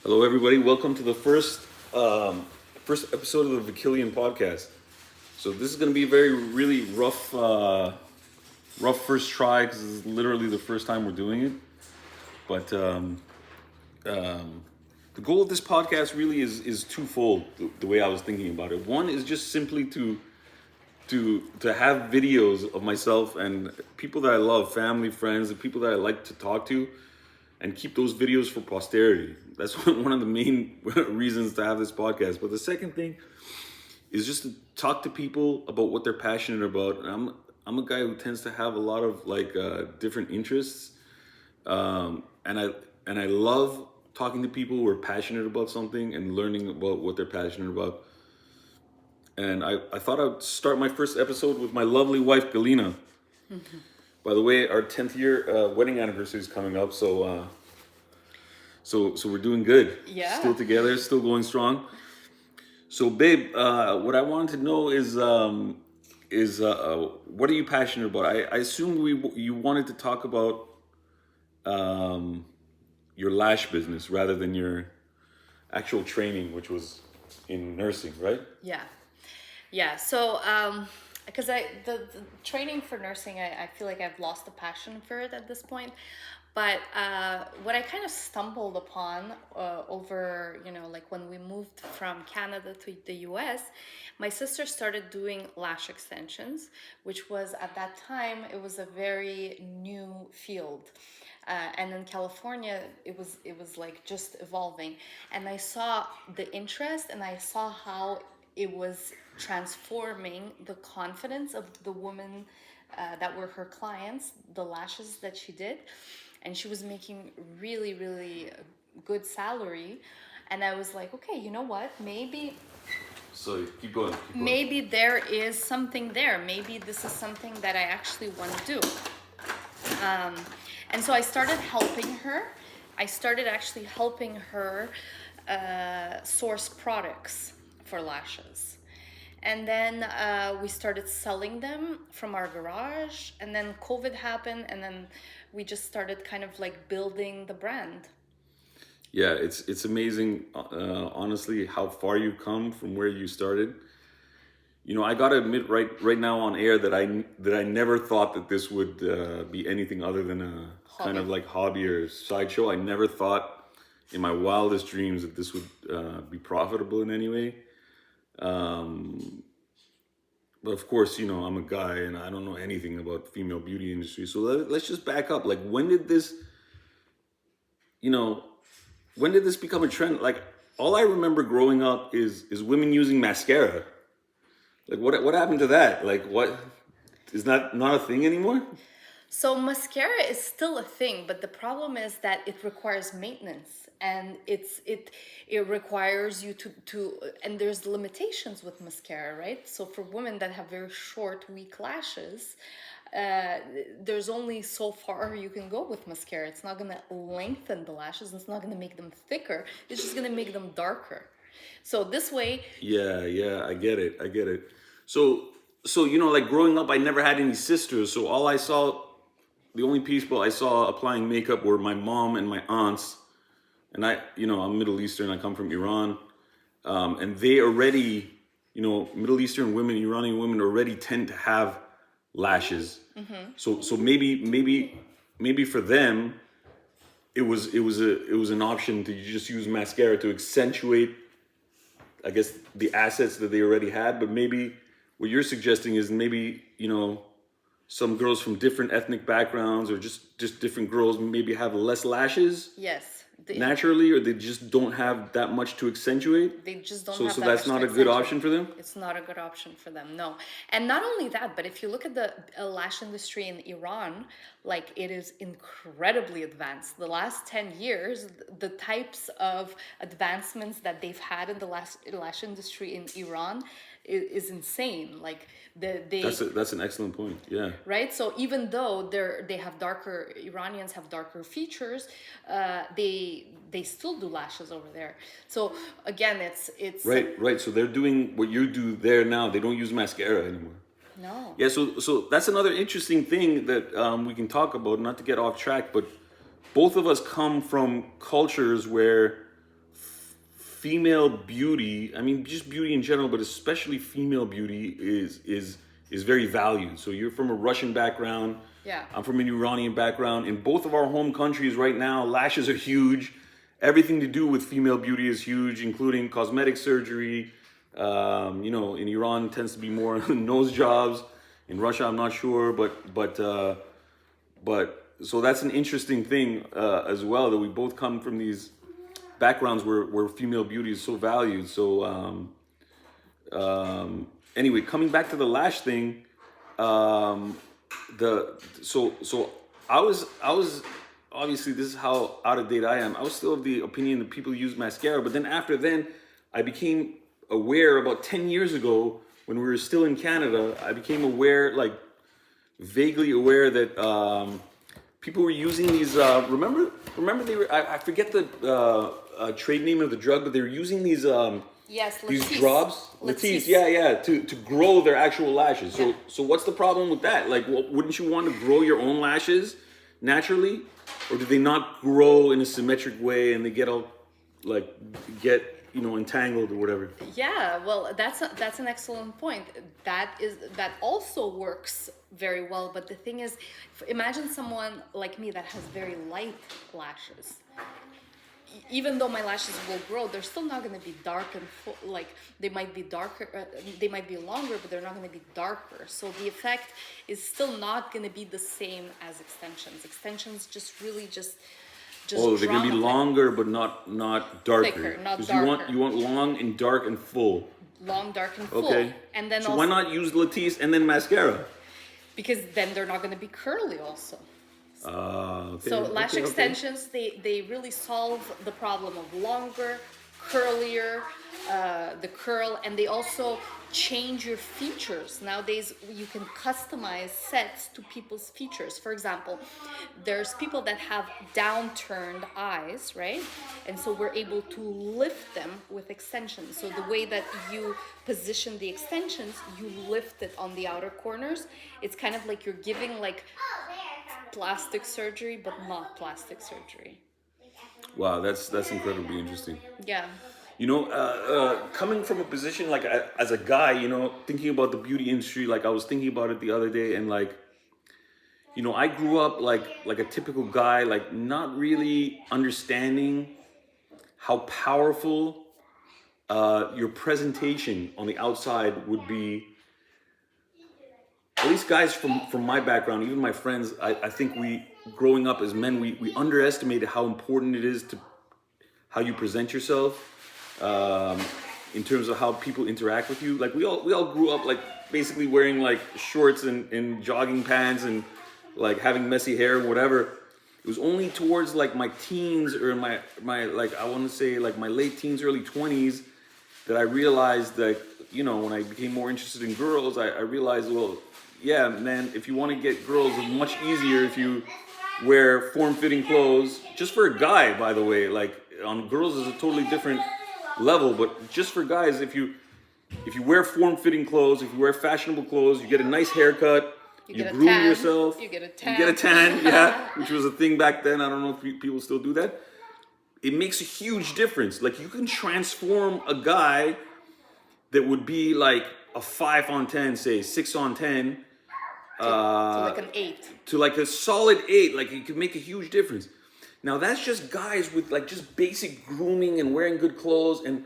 Hello, everybody. Welcome to the first episode of the Vakilian podcast. So this is going to be a really rough first try because this is literally the first time we're doing it. But the goal of this podcast really is twofold. The way I was thinking about it, one is just simply to have videos of myself and people that I love, family, friends, the people that I like to talk to, and keep those videos for posterity. That's one of the main reasons to have this podcast. But the second thing is just to talk to people about what they're passionate about. And I'm a guy who tends to have a lot of different interests, and I love talking to people who are passionate about something and learning about what they're passionate about. And I thought I'd start my first episode with my lovely wife, Galina. By the way, our 10th year wedding anniversary is coming up, so we're doing good. Yeah. Still together, still going strong. So, babe, what I wanted to know is what are you passionate about? I assume you wanted to talk about your lash business rather than your actual training, which was in nursing, right? Yeah. So, because the training for nursing, I feel like I've lost the passion for it at this point. But what I kind of stumbled upon over, like when we moved from Canada to the US, my sister started doing lash extensions, which was at that time, it was a very new field. And in California, it was like just evolving. And I saw the interest and I saw how it was transforming the confidence of the women that were her clients, the lashes that she did. And she was making really, really good salary. And I was like, okay, you know what? So keep going. Maybe there is something there. Maybe this is something that I actually want to do. And so I started helping her. I started actually helping her source products for lashes. And then we started selling them from our garage. And then COVID happened. And then we just started kind of like building the brand. Yeah, it's amazing, honestly, how far you've come from where you started. You know, I gotta admit right now on air that I never thought that this would be anything other than a kind of like hobby or sideshow. I never thought in my wildest dreams that this would be profitable in any way. But of course, you know, I'm a guy and I don't know anything about female beauty industry. So let's just back up. Like, when did this, you know, when did this become a trend? Like, all I remember growing up is women using mascara. Like, what happened to that? Like, what is that not a thing anymore? So mascara is still a thing, but the problem is that it requires maintenance, and it requires you to and there's limitations with mascara, right? So for women that have very short, weak lashes, uh, there's only so far you can go with mascara. It's not gonna lengthen the lashes. It's not gonna make them thicker. It's just gonna make them darker. So this way, Yeah, I get it. So you know, like growing up, I never had any sisters. So the only people I saw applying makeup were my mom and my aunts. And you know, I'm Middle Eastern. I come from Iran, and they already, you know, Middle Eastern women, Iranian women already tend to have lashes. So maybe for them, it was an option to just use mascara to accentuate, I guess, the assets that they already had. But maybe what you're suggesting is maybe, you know, some girls from different ethnic backgrounds or just different girls maybe have less lashes yes, naturally, or they just don't have that much to accentuate. they just don't So have so that that's much not to a good accentuate. option for them. It's not a good option for them, no. And not only that, but if you look at the lash industry in Iran, like it is incredibly advanced. The last 10 years, the types of advancements that they've had in the lash industry in Iran is insane. Like That's an excellent point. Yeah. right? So even though they have darker, Iranians have darker features, they still do lashes over there. So again, it's Right. So they're doing what you do there now. They don't use mascara anymore. no. Yeah. So that's another interesting thing that we can talk about. Not to get off track, but both of us come from cultures where female beauty, I mean, just beauty in general, but especially female beauty is very valued. So you're from a Russian background. Yeah. I'm from an Iranian background. In both of our home countries right now, lashes are huge. Everything to do with female beauty is huge, including cosmetic surgery. In Iran it tends to be more nose jobs. In Russia, I'm not sure, but so that's an interesting thing as well, that we both come from these backgrounds where female beauty is so valued. So anyway, coming back to the lash thing, so I was obviously, this is how out of date I am. I was still of the opinion that people use mascara, but then after then, I became aware about 10 years ago when we were still in Canada. I became aware, like vaguely aware, that people were using these. Remember they were. I forget the trade name of the drug, but they were using these. Yes, These Latisse. drops, Latisse, yeah, to grow their actual lashes. So Yeah. so what's the problem with that? Like, wouldn't you want to grow your own lashes naturally, or do they not grow in a symmetric way and they get all like entangled or whatever? Yeah, well, that's an excellent point. That also works very well. But the thing is, imagine someone like me that has very light lashes. Even though my lashes will grow, they're still not going to be dark and full. Like, they might be darker, they might be longer, but they're not going to be darker. So the effect is still not going to be the same as extensions. Extensions just really just Oh, they're gonna be dramatize. longer, but not darker. Thicker, not 'Cause darker. you want long and dark and full. Long, dark, and full. Okay. And then so also, why not use Latisse and then mascara? because then they're not going to be curly also. Okay. So lash okay. extensions, they really solve the problem of longer, curlier, the curl, and they also change your features. Nowadays, you can customize sets to people's features. For example, there's people that have downturned eyes, right? And so we're able to lift them with extensions. So the way that you position the extensions, you lift it on the outer corners. It's kind of like you're giving like plastic surgery, but not plastic surgery. Wow, that's incredibly interesting. Yeah. Coming from a position like as a guy, thinking about the beauty industry, like I was thinking about it the other day, and like, I grew up like a typical guy, like not really understanding how powerful your presentation on the outside would be. At least guys from my background, even my friends, I think we, growing up as men, we underestimated how important it is to how you present yourself, in terms of how people interact with you. Like we all grew up like basically wearing like shorts and jogging pants and like having messy hair and whatever. It was only towards like my teens or my like, I want to say like my late teens, early 20s, that I realized that, when I became more interested in girls, I realized, well, yeah, man, if you want to get girls, it's much easier if you wear form-fitting clothes. Just for a guy, by the way, like on girls is a totally different level, but just for guys, if you wear form-fitting clothes, if you wear fashionable clothes, you get a nice haircut, you groom tan, yourself, you get a tan, yeah, which was a thing back then. I don't know if people still do that. It makes a huge difference. Like you can transform a guy that would be like a 5 on 10, say 6 on 10, to like an 8. to like a solid 8. Like it could make a huge difference. Now that's just guys with like just basic grooming and wearing good clothes. And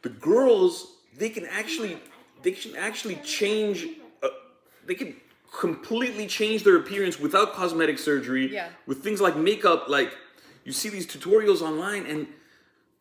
the girls, they can actually change. They can completely change their appearance without cosmetic surgery. Yeah. With things like makeup. Like you see these tutorials online, and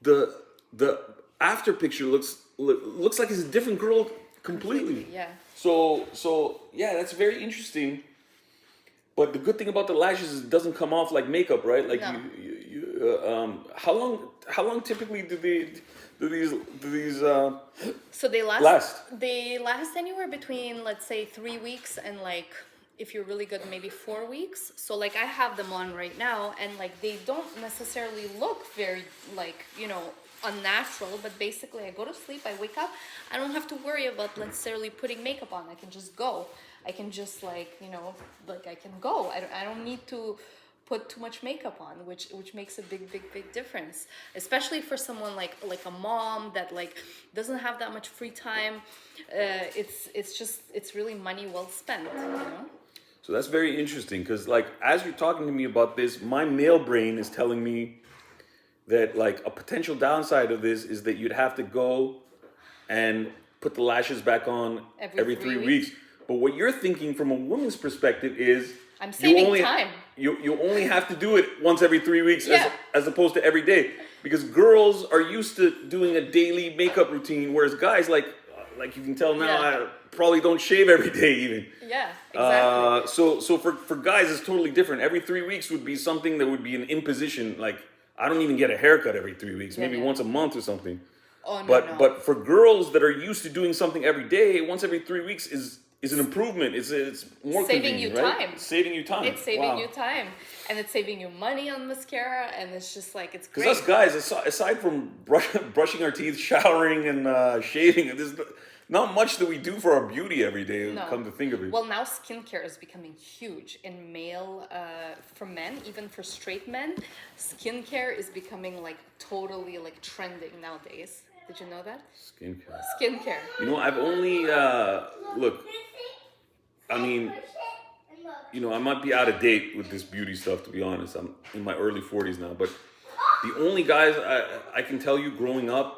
the after picture looks like it's a different girl completely. Yeah. So yeah, that's very interesting. But the good thing about the lashes is it doesn't come off like makeup, right? Like No. how long typically do these So they last? They last anywhere between, let's say, 3 weeks and like, if you're really good, maybe 4 weeks. So like I have them on right now, and like they don't necessarily look very like, unnatural, but basically I go to sleep, I wake up, I don't have to worry about necessarily putting makeup on. I can just go. I can just like, like I can go. I don't need to put too much makeup on, which makes a big difference, especially for someone like a mom that like doesn't have that much free time. It's really money well spent, you know. So that's very interesting because, like, as you're talking to me about this, my male brain is telling me that, like, a potential downside of this is that you'd have to go and put the lashes back on every 3 weeks. But what you're thinking from a woman's perspective is I'm saving time. You only have to do it once every 3 weeks Yeah. as opposed to every day. Because girls are used to doing a daily makeup routine, whereas guys, like you can tell now, Yeah. probably don't shave every day even. Yeah, exactly. So for guys, it's totally different. Every 3 weeks would be something that would be an imposition. Like, I don't even get a haircut every 3 weeks, maybe Yeah. once a month or something. Oh no, But no. but for girls that are used to doing something every day, once every 3 weeks is an improvement. It's more saving convenient, you right? time. Saving you time. It's saving Wow. you time, and it's saving you money on mascara, and it's just like it's great. Because us guys, aside from brushing our teeth, showering, and shaving, there's not much that we do for our beauty every day. No. Come to think of it. Well, now skincare is becoming huge in male, for men, even for straight men. Skincare is becoming like totally like trending nowadays. Did you know that? Skincare. Skincare. You know, I've only look. I mean, you know, I might be out of date with this beauty stuff. To be honest, I'm in my early 40s now. But the only guys I can tell you, growing up,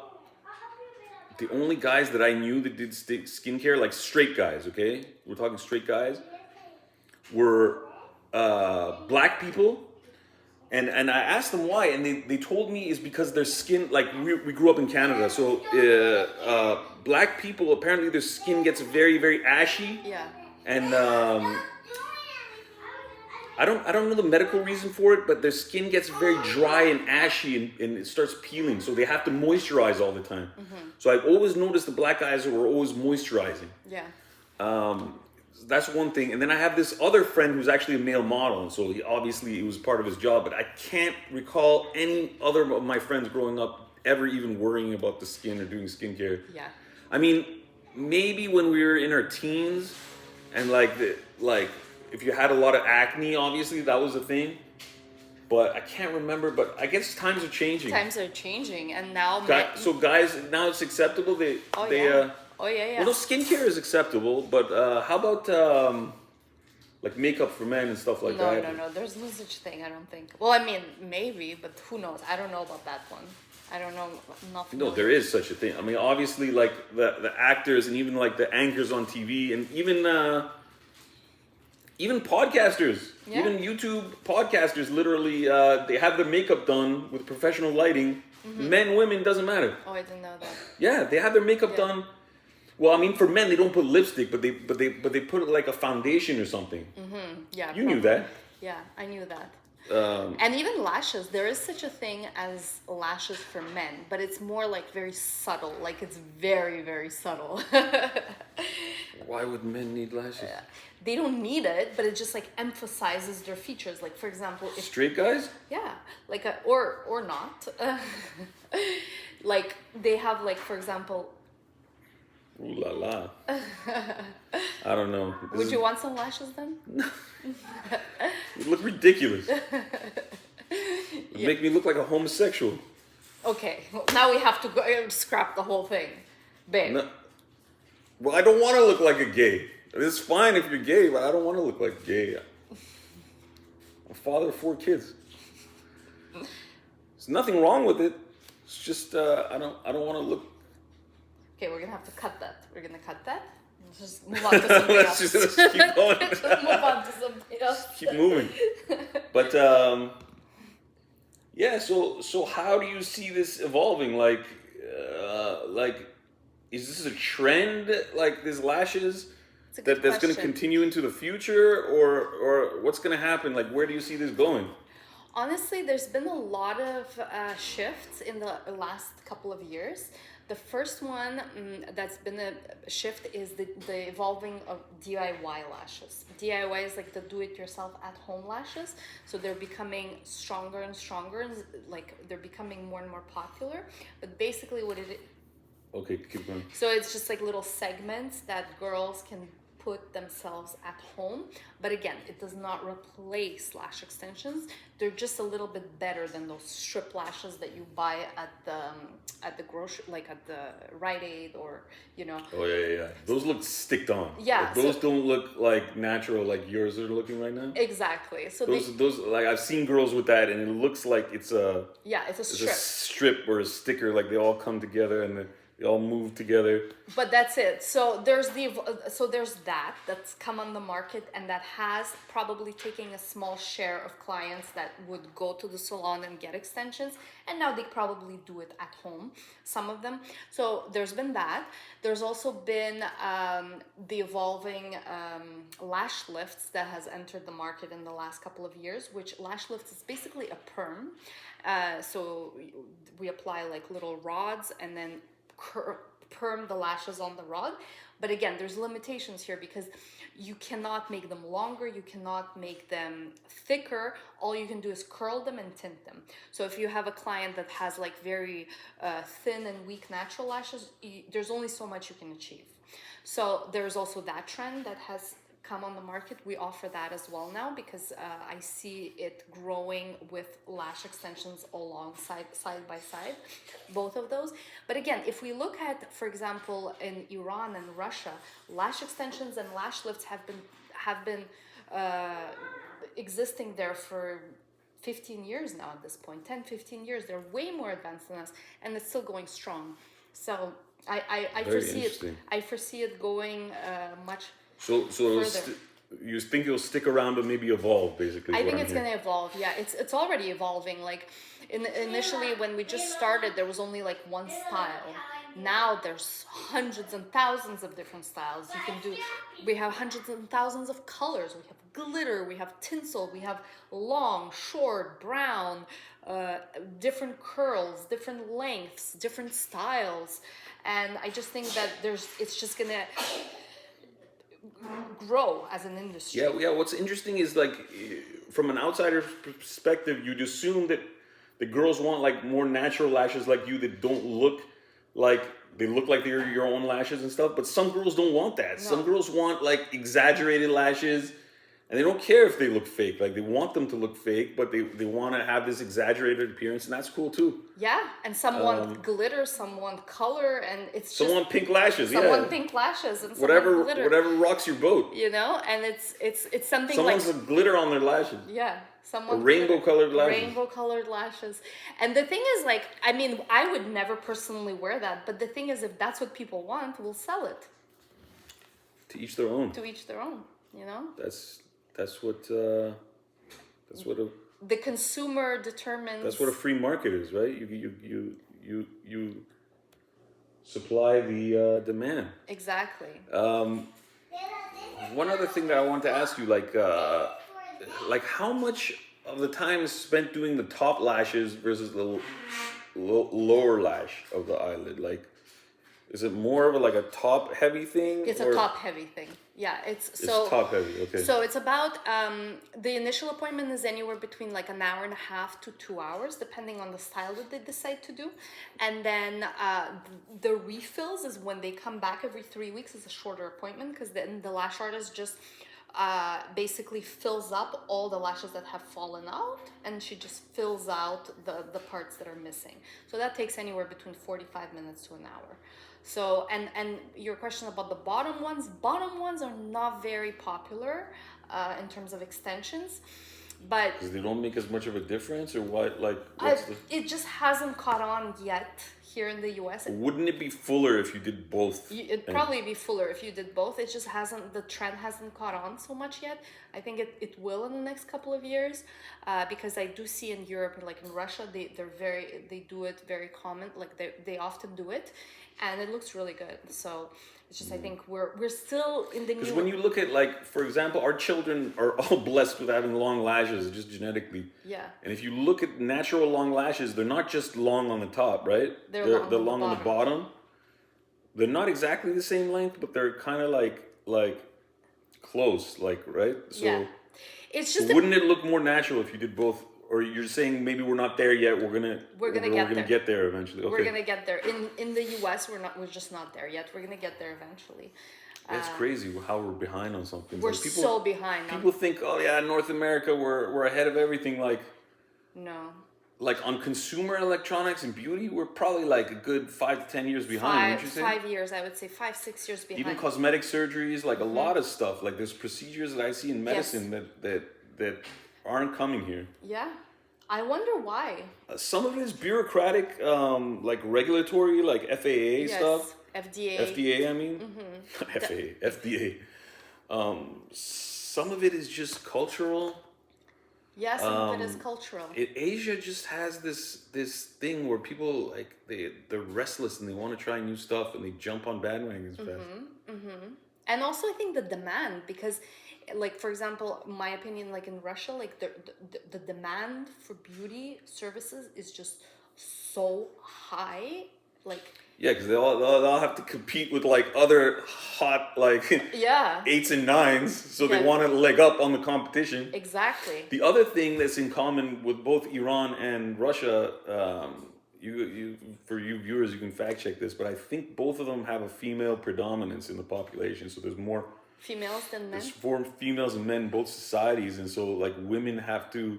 the only guys that I knew that did skincare, like straight guys, okay, we're talking straight guys, were black people. And I asked them why, and they told me is because their skin, like we grew up in Canada, so black people, apparently their skin gets very ashy. Yeah. And I don't know the medical reason for it, but their skin gets very dry and ashy, and it starts peeling, so they have to moisturize all the time. Mm-hmm. So I've always noticed the black guys were always moisturizing. Yeah. That's one thing. And then I have this other friend who's actually a male model, and so it was part of his job, but I can't recall any other of my friends growing up ever even worrying about the skin or doing skincare. Yeah. I mean, maybe when we were in our teens, and like if you had a lot of acne, obviously that was a thing. But I can't remember. But I guess times are changing. Times are changing, and now So guys, now it's acceptable. Oh yeah. Well, no, skincare is acceptable, but how about like makeup for men and stuff like that? No. There's no such thing. I don't think. Well, I mean, maybe, but who knows? I don't know about that one. I don't know nothing. No, there is such a thing. I mean, obviously, like the actors and even like the anchors on TV and even podcasters, Yeah. even YouTube podcasters, literally they have their makeup done with professional lighting. Mm-hmm. Men, women, doesn't matter. Oh, I didn't know that. Yeah, they have their makeup Yeah. done. Well, I mean, for men, they don't put lipstick, but they put like a foundation or something. Yeah. You knew that. Yeah, I knew that. Um, And even lashes, there is such a thing as lashes for men, but it's more like very subtle. Like it's very subtle. why would men need lashes? They don't need it, but it just like emphasizes their features. Like for example, if Straight guys? yeah, like or not, like they have like for example. Ooh la la. I don't know. Would you want some lashes then? You look ridiculous. Yeah. Make me look like a homosexual. Okay, well, now we have to go scrap the whole thing, babe. No. Well, I don't want to look like a gay. It's fine if you're gay, but I don't want to look like gay. I'm a father of 4 kids. There's nothing wrong with it. It's just I don't want to look. Okay, we're gonna have to cut that. We're gonna cut that. Let's just move on to something else. let's keep going. Let's move on to something else. Keep moving. But yeah. So how do you see this evolving? Like is this a trend? Like these lashes It's a good that's going to question. continue into the future, or what's going to happen? Like where do you see this going? Honestly, there's been a lot of shifts in the last couple of years. The first one that's been a shift is the evolving of DIY lashes. DIY is like the do-it-yourself at-home lashes. So they're becoming stronger and stronger, and like they're becoming more and more popular. But basically what it Okay, keep going. so it's just like little segments that girls can put themselves at home. But again, it does not replace lash extensions. They're just a little bit better than those strip lashes that you buy at the grocery, like at the Rite Aid, or you know. Oh yeah. Those look sticked on. Yeah, Like, those so- don't look like natural like yours are looking right now. Exactly. So Those like I've seen girls with that, and it looks like it's a it's a it's strip. a strip or a sticker. Like they all come together and they all move together. But that's it. So there's that's come on the market, and that has probably taken a small share of clients that would go to the salon and get extensions, and now they probably do it at home, some of them. So there's been that. There's also been the evolving lash lifts that has entered the market in the last couple of years, which lash lifts is basically a perm. So we apply like little rods and then perm the lashes on the rod. But again, there's limitations here because you cannot make them longer, you cannot make them thicker. All you can do is curl them and tint them. So if you have a client that has like very thin and weak natural lashes, there's only so much you can achieve. So there's also that trend that has come on the market. We offer that as well now because I see it growing with lash extensions alongside, side by side, both of those. But again, if we look at, for example, in Iran and Russia, lash extensions and lash lifts have been existing there for 15 years now at this point, 10, 15 years. They're way more advanced than us, and it's still going strong. So I foresee it going much. So you think it'll stick around, but maybe evolve, basically. I think it's going to evolve. Yeah, it's already evolving. Like initially when we just started, there was only like one style. Now there's hundreds and thousands of different styles you can do. We have hundreds and thousands of colors. We have glitter, we have tinsel, we have long, short, brown, different curls, different lengths, different styles. And I just think that it's just going to grow as an industry. Yeah. What's interesting is like, from an outsider's perspective, you'd assume that the girls want like more natural lashes like you that don't look like they look like they're your own lashes and stuff. But some girls don't want that. No. Some girls want like exaggerated lashes, and they don't care if they look fake. Like they want them to look fake, but they want to have this exaggerated appearance, and that's cool too. Yeah, and some want glitter, some want color, and it's some want pink lashes. Some want pink lashes, and some whatever want glitter. Whatever rocks your boat. You know, and it's something Someone's like glitter on their lashes. Yeah, someone rainbow colored lashes. Rainbow colored lashes, and the thing is, like, I mean, I would never personally wear that, but the thing is, if that's what people want, we'll sell it. To each their own. To each their own. You know. That's what the consumer determines. That's what a free market is, right? You supply the demand. Exactly. One other thing that I want to ask you, like how much of the time is spent doing the top lashes versus the lower lash of the eyelid? Like, is it more of a top heavy thing? It's a top heavy thing. Yeah, it's top heavy. Okay. So it's about the initial appointment is anywhere between like an hour and a half to 2 hours, depending on the style that they decide to do. And then the refills is when they come back every 3 weeks. It's a shorter appointment because then the lash artist just basically fills up all the lashes that have fallen out, and she just fills out the parts that are missing. So that takes anywhere between 45 minutes to an hour. So, and your question about the bottom ones are not very popular in terms of extensions, but because they don't make as much of a difference, or what? Like, it just hasn't caught on yet here in the US. Wouldn't it be fuller if you did both? It'd probably be fuller if you did both. It just the trend hasn't caught on so much yet. I think it will in the next couple of years, because I do see in Europe, like in Russia, they do it very common, like they often do it, and it looks really good. So it's just, I think we're still in the new. Because when you look at, like, for example, our children are all blessed with having long lashes, just genetically. Yeah. And if you look at natural long lashes, they're not just long on the top, right? They're long on the bottom. They're not exactly the same length, but they're kind of like close, like, right? So yeah. It's just wouldn't it look more natural if you did both? Or you're saying maybe we're not there yet. We're gonna get there eventually. Okay. We're gonna get there. In the US, we're just not there yet. We're gonna get there eventually. It's crazy how we're behind on something. We're Like so behind. People think, oh yeah, North America, we're ahead of everything. No. Like on consumer electronics and beauty, we're probably like a good 5 to 10 years behind. Wouldn't you say? 5 years, I would say 5, 6 years behind. Even cosmetic surgeries, like a lot of stuff. Like there's procedures that I see in medicine that aren't coming here. Yeah. I wonder why. Some of it is bureaucratic, like regulatory, like FAA stuff. FDA. FDA, I mean. FAA, FDA. Some of it is just cultural. Yeah, some of it is cultural. Asia just has this thing where people like they're restless and they want to try new stuff and they jump on bandwagons fast. And also I think the demand, because like for example, my opinion, like in Russia, like the demand for beauty services is just so high. Like yeah, because they'll have to compete with like other hot like 8s and 9s, so they want to leg up on the competition. Exactly. The other thing that's in common with both Iran and Russia, you for you viewers, you can fact check this, but I think both of them have a female predominance in the population. So there's more females than men. There's more females and men in both societies, and so like women have to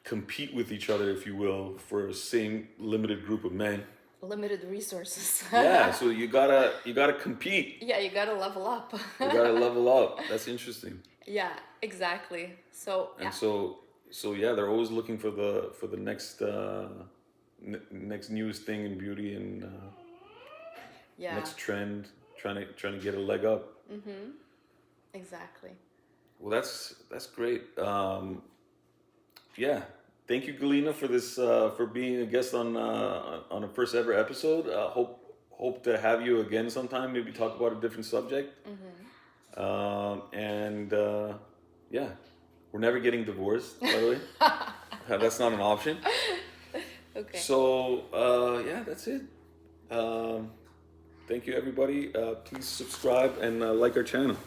compete with each other, if you will, for a same limited group of men. Limited resources. Yeah, so you gotta compete. Yeah, you gotta level up. You gotta level up. That's interesting. Yeah, exactly. So yeah, they're always looking for the next next newest thing in beauty and next trend, trying to get a leg up. Exactly. Well, that's great. Yeah. Thank you, Galina, for this for being a guest on a first ever episode. Hope to have you again sometime. Maybe talk about a different subject. Yeah, we're never getting divorced, by the way. That's not an option. Okay. So yeah, that's it. Thank you, everybody. Please subscribe and like our channel.